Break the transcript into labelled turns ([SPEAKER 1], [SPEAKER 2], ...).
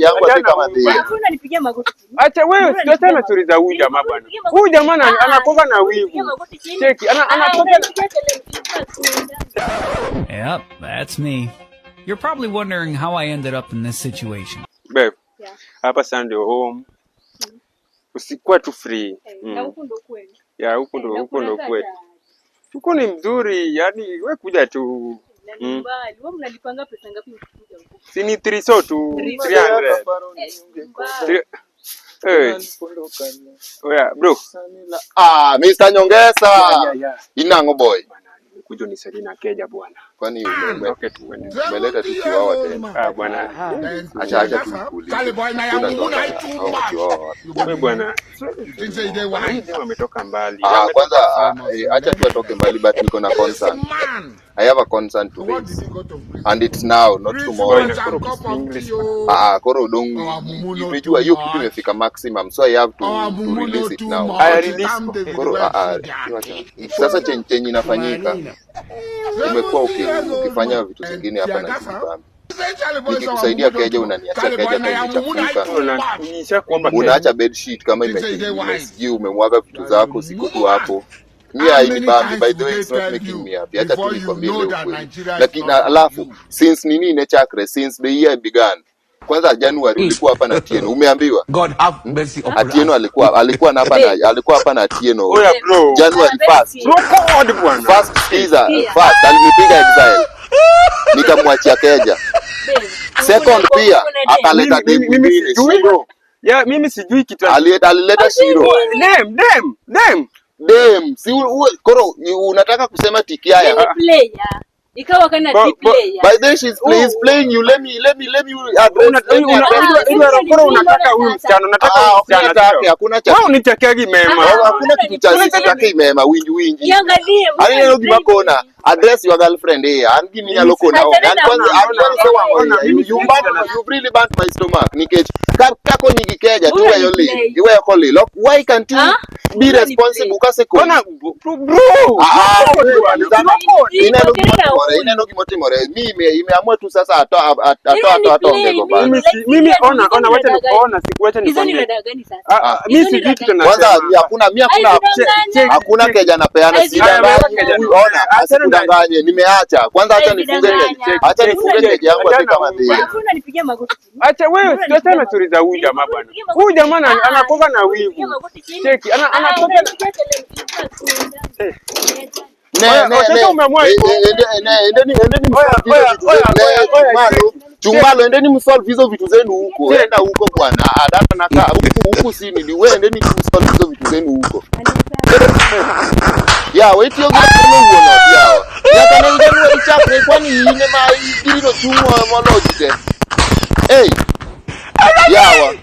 [SPEAKER 1] keja yangu ati kama dhia.
[SPEAKER 2] Hakuna nipigia magoti.
[SPEAKER 3] Acha wewe tutasema story za huyu jamaa bwana. Huyu jamaa anakoga na wivu. Cheki, anakoga.
[SPEAKER 4] Yep, that's me. You're probably wondering how I ended up in this situation.
[SPEAKER 3] Babe. Hapa Sunday home. Usikuwa tu free.
[SPEAKER 2] Na huko ndo kweli.
[SPEAKER 3] Ya huko ndo kweli. Huko ni mzuri, yani wewe kuja tu.
[SPEAKER 2] Wewe mnalipanga pesa ngapi ukikuja huko?
[SPEAKER 3] Si ni 300 tu 300. Oya bro.
[SPEAKER 1] Mr. Nyongesa. Inango boy.
[SPEAKER 3] Kujo ni Selina Keja bwana.
[SPEAKER 1] Kwani
[SPEAKER 3] umeleta
[SPEAKER 1] tu chiwawa tena.
[SPEAKER 3] Bwana.
[SPEAKER 1] Acha tukuli.
[SPEAKER 3] Wewe bwana. Wametoka mbali.
[SPEAKER 1] Kwanza acha tu atoke mbali but niko na concern. I have a concern today. And it's now, not tomorrow. Koro dongo. Umejua hiyo kitu imefika maximum, so I have to release it now.
[SPEAKER 3] I release
[SPEAKER 1] Koro sasa chenye inafanyika. Umekuwa ukifanya vitu zingine hapa na kibambi. Nikikusaidia Keja unaniacha Keja kwa nichafuka. Unaacha bed sheet kama imesiji umemwaga vitu zako ziko tu hapo. Mimi by the way it's not making me happy. Acha tu nikwambie leo kweli. Lakini alafu since since the year began. Kwanza January ulikuwa hapa na Atieno. Umeambiwa?
[SPEAKER 5] God have mercy upon
[SPEAKER 1] Atieno alikuwa hapa na Atieno.
[SPEAKER 3] Oya bro.
[SPEAKER 1] January 1st. First alinipiga exile. Nikamwachia Keja. Second pia akaleta mimi Shiro.
[SPEAKER 3] Ya mimi sijui kitu.
[SPEAKER 1] Alileta Shiro.
[SPEAKER 3] Dem.
[SPEAKER 1] Si Koro unataka kusema Tikiaya.
[SPEAKER 2] Player. Ikawa kana player.
[SPEAKER 1] By the way she's playing you. Let me
[SPEAKER 3] unataka huyu msichana,
[SPEAKER 1] hakuna cha.
[SPEAKER 3] Wewe unitakiagi mema.
[SPEAKER 1] Hakuna kitu cha sitaki mema wingi.
[SPEAKER 2] Niangalie.
[SPEAKER 1] Alio kibakona address your girlfriend here and give me a look now. And kwanza you really burnt my stomach. Nikech kako nyingi Keja tu wewe koli. Why can't you be responsible kase ko?
[SPEAKER 3] Bro.
[SPEAKER 1] Ineno kimotimore mimi imeamua tu sasa atoa ongego bana.
[SPEAKER 3] Mimi ona wacha nikuona sikuacha nikwambie. Mimi sijui kitu na
[SPEAKER 1] kwanza hakuna Keja napeana sida. Ona asikudanganye nimeacha. Kwanza acha nifunge Keja yangu kama dhia.
[SPEAKER 2] Hakuna nipigia magoti.
[SPEAKER 3] Acha wewe tutasema story za huyu jamaa bwana. Huyu jamaa anakoga na wivu. Cheki anakoga
[SPEAKER 1] Chumbalo endeni msolve hizo vitu zenu huko. Enda huko bwana. Data nakaa huku si nini. Wewe endeni msolve hizo vitu zenu huko. Ya wait yo uona yawa. Ya kana ngeni chakre kwani ine maigiriro chumwa molojite. Yawa.